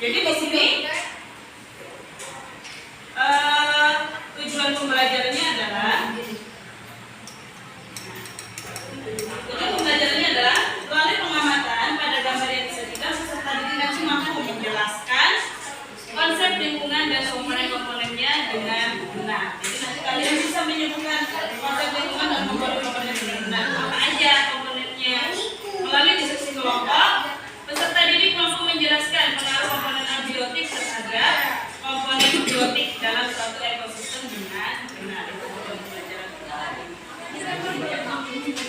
Jadi di sini tujuan pembelajarannya adalah melalui pengamatan pada gambar yang disajikan peserta didik nanti mampu menjelaskan konsep lingkungan dan komponen-komponennya dengan benar. Jadi nanti kalian bisa menyebutkan konsep lingkungan dan komponen-komponen dengan benar. Apa aja komponennya? Melalui diskusi kelompok, peserta didik mampu menjelaskan pengaruh komponen abiotik terhadap komponen biotik dalam suatu ekosistem dengan benar. Itu pembelajaran kita.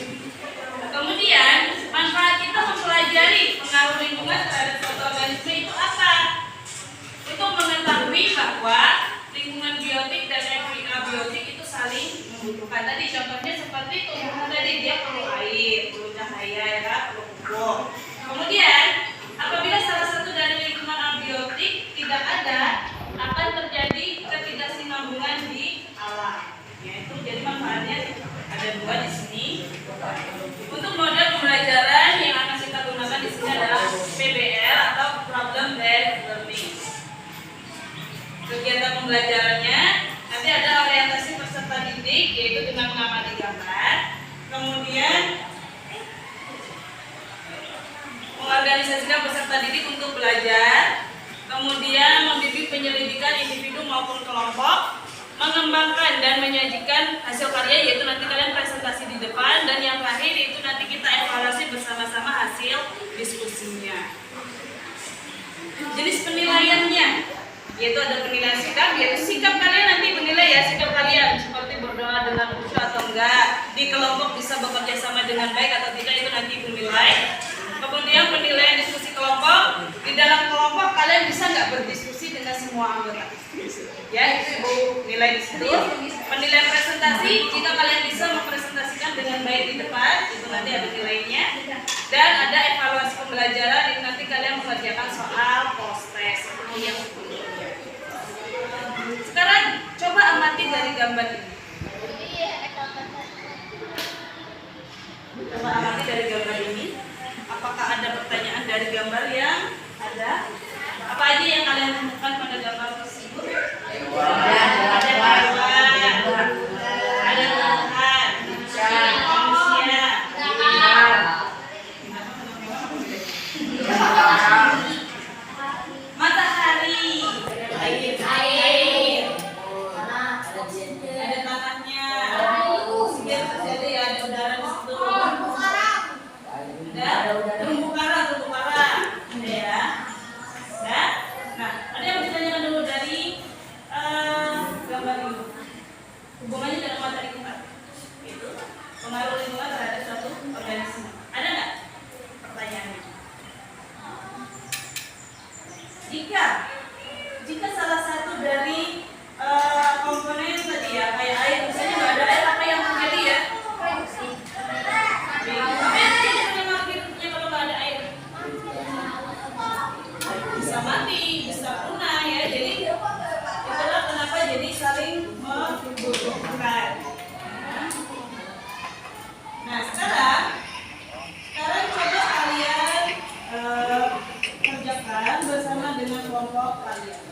Kemudian, manfaat kita mempelajari pengaruh lingkungan terhadap suatu organisme itu apa? Untuk mengetahui bahwa lingkungan biotik dan abiotik itu saling membutuhkan. Tadi contohnya seperti tumbuhan tadi, dia perlu air, perlu cahaya, ya, perlu pupuk. Kemudian, apabila salah satu dari lingkungan abiotik tidak ada, akan terjadi ketidaksinambungan di alam. Yaitu jadi manfaatnya ada dua di sini. Untuk model pembelajaran yang akan kita gunakan di sini adalah PBL atau Problem Based Learning. Kegiatan pembelajarannya nanti ada orientasi peserta didik, yaitu dengan mengamati gambar. Kemudian mengorganisasikan peserta didik untuk belajar. Kemudian membimbing penyelidikan individu maupun kelompok, mengembangkan dan menyajikan hasil karya, yaitu nanti kalian presentasi di depan. Dan yang terakhir itu nanti kita evaluasi bersama-sama hasil diskusinya. Jenis penilaiannya, yaitu ada penilaian sikap, yaitu sikap kalian nanti menilai ya, sikap kalian seperti berdoa dengan khusyuk atau enggak, di kelompok bisa bekerja sama dengan baik atau tidak, itu nanti ibu nilai. Kemudian penilaian diskusi kelompok, di dalam kelompok kalian bisa nggak berdiskusi dengan semua anggota, ya itu ibu nilai di situ. Penilaian presentasi, jika kalian bisa mempresentasikan dengan baik di depan, itu nanti ada nilainya. Dan ada evaluasi pembelajaran, itu nanti kalian mengerjakan soal post-test yang sekarang coba amati dari gambar ini. Coba amati dari gambar ini. Apakah ada pertanyaan dari gambar yang ada? Apa aja yang kalian temukan pada gambar tersebut? Ada hewan, ada tumbuhan, manusia, matahari, air, ada tanahnya, oksigen terjadi, ada udara di situ. Terumbu karang, ya. Nah, ada yang ditanyakan dulu dari gambar ini. Hubungannya dengan materi kita, itu pengaruh lingkungan terhadap suatu organisme. Ada nggak pertanyaannya? Jika salah satu dari komponen tadi ya, kayak air, misalnya nggak ada air, apa yang terjadi ya? Bisa mati, bisa punah ya. Jadi itulah kenapa jadi saling membutuhkan. Nah sekarang coba kalian kerjakan bersama dengan kelompok kalian.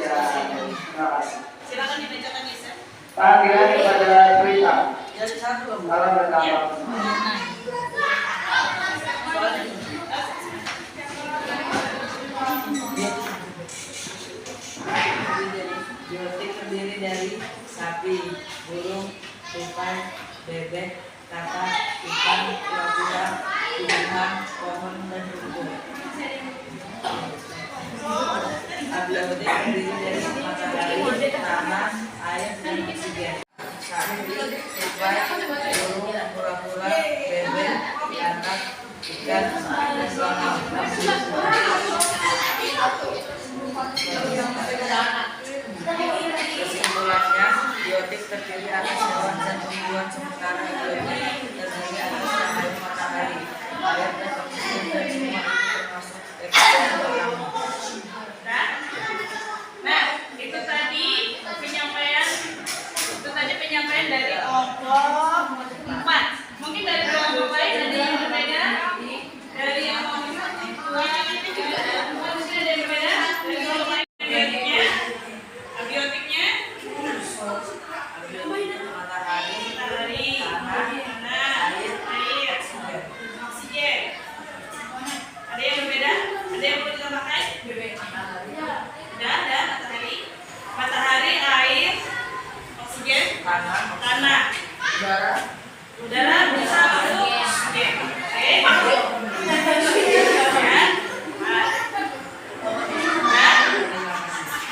Terima kasih. Silakan dibacakan Isa. Panggilan kepada Prita. Jadi satu. Kalau bertambah. Biotik terdiri dari sapi, burung, tupai, bebek, kakak, ikan, kura-kura, tumbuhan, pohon, dan rumput. Abiotik terdiri dari matahari, tanah, air, dan oksigen. Sapi, tupai, burung, kura-kura, bebek, kakak, ikan, dan pohon. Kesimpulannya, biotik terdiri atas hewan dan tumbuhan, sementara biotik terdiri atas cahaya matahari, air, dan oksigen, dan semua itu termasuk ekosistem alam. Nah, itu tadi penyampaian dari kelompok 4. Mungkin dari kelompok lain ada yang berbeda? Dari yang kelompok 2 mungkin ada yang berbeda? Dari kelompok lain abiotiknya? Matahari, tanah, air, oksigen. Ada yang berbeda? Ada yang perlu ditambahkan? Ada matahari, air, oksigen, tanah, udara bisa masuk. Oke.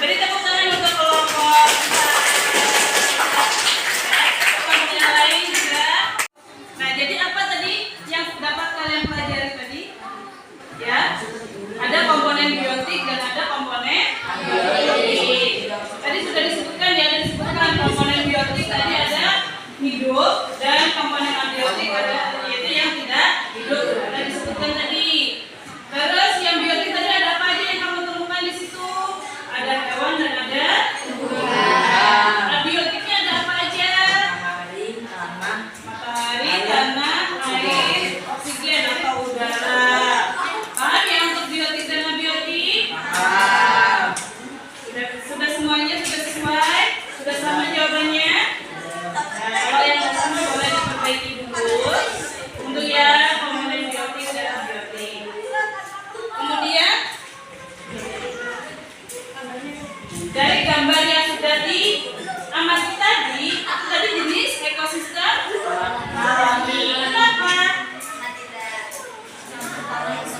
Beri tepuk tangan untuk kelompok yang lain juga. Nah, jadi apa tadi yang dapat kalian pelajari tadi? Ya, ada komponen biotik dan ada komponen abiotik. Tadi sudah disebutkan ya, komponen biotik tadi ada hidup dan komponen abiotik ada yaitu yang tidak hidup. Ada disebutkan tadi. Terus yang biotik tadi ada apa aja yang kamu temukan di situ? Ada hewan dan ada tumbuhan. Abiotiknya ada apa aja? Matahari, tanah, air, oksigen atau udara. Paham ya untuk biotik dan abiotik? Sudah semuanya sudah sesuai? Sudah sama jawabannya? Nah, kalau yang nggak sama boleh diperbaiki dulu untuk ya komponen biotik dan abiotik. Kemudian dari gambar yang sudah diamati tadi, itu tadi jenis ekosistem alami. Kenapa?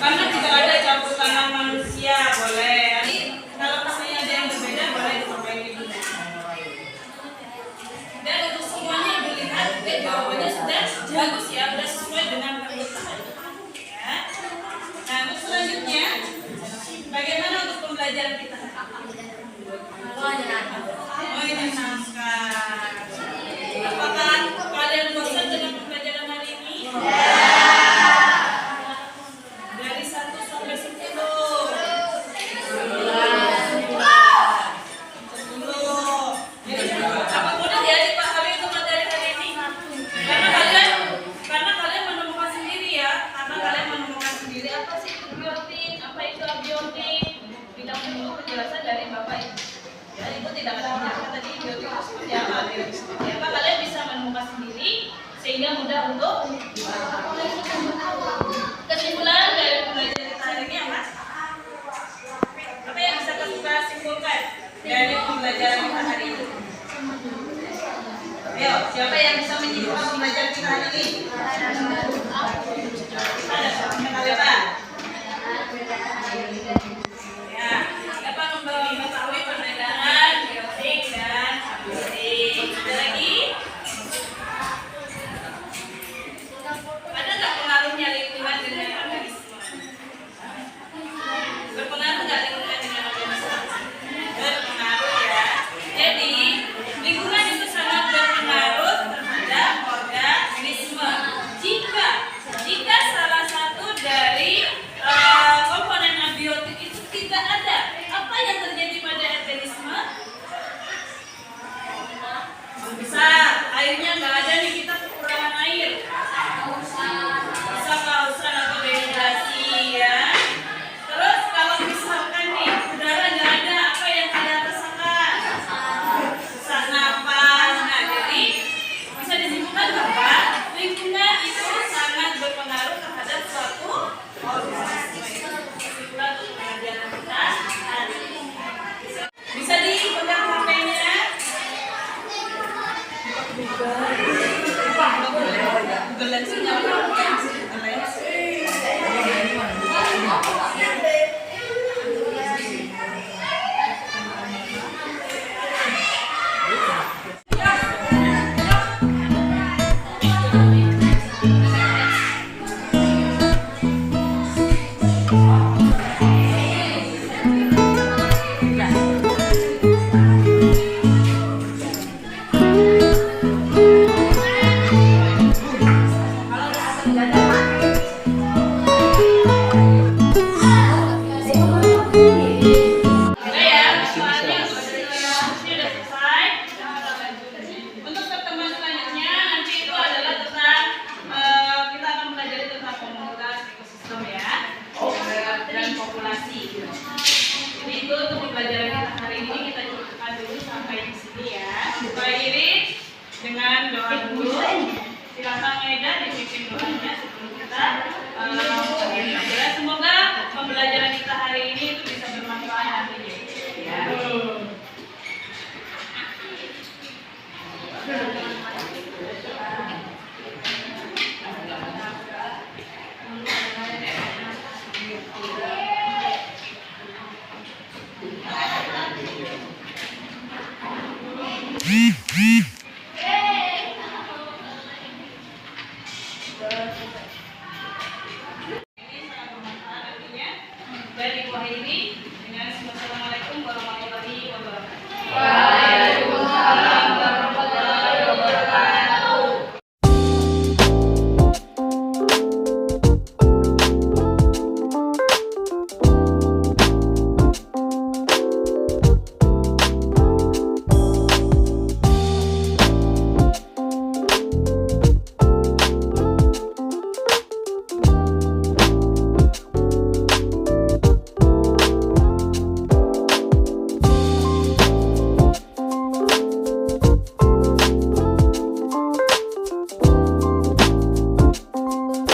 Karena tidak ada campur tangan manusia, boleh. Jadi kalau misalnya ada yang berbeda boleh diperbaiki dulu. Dan untuk semuanya dilihat, jawabannya sudah bagus ya, sudah sesuai dengan permintaan. Ya. Nah, untuk selanjutnya, bagaimana untuk pembelajaran kita? Menyenangkan. Apakah kalian bosan dengan pembelajaran hari ini? Dari 1 sampai 10. 10. Jadi apa mudah ya dipahami untuk materi hari ini? Karena kalian menemukan sendiri ya. Karena kalian menemukan sendiri apa sih itu biotik, apa itu abiotik. Tidak perlu penjelasan dari Bapak Ibu. Ya, itu tidak ada penjelasan tadi biotik itu seperti apa, abiotik seperti apa. Kalian bisa menemukan sendiri sehingga mudah untuk kesimpulan dari pembelajaran kita hari ini apa? Apa yang bisa kita simpulkan dari pembelajaran kita hari ini? Ayo, siapa yang bisa menyimpulkan pembelajaran kita hari ini? Ada siapa? Ya, dapat mengetahui perbedaan biotik dan abiotik. Ada lagi? Ada nggak pengaruhnya lingkungan dengan organisme? Berpengaruh nggak lingkungan dengan organisme? Berpengaruh ya. Jadi lingkungan itu sangat berpengaruh terhadap organisme. Jika salah satu dari komponen abiotik itu Aduh.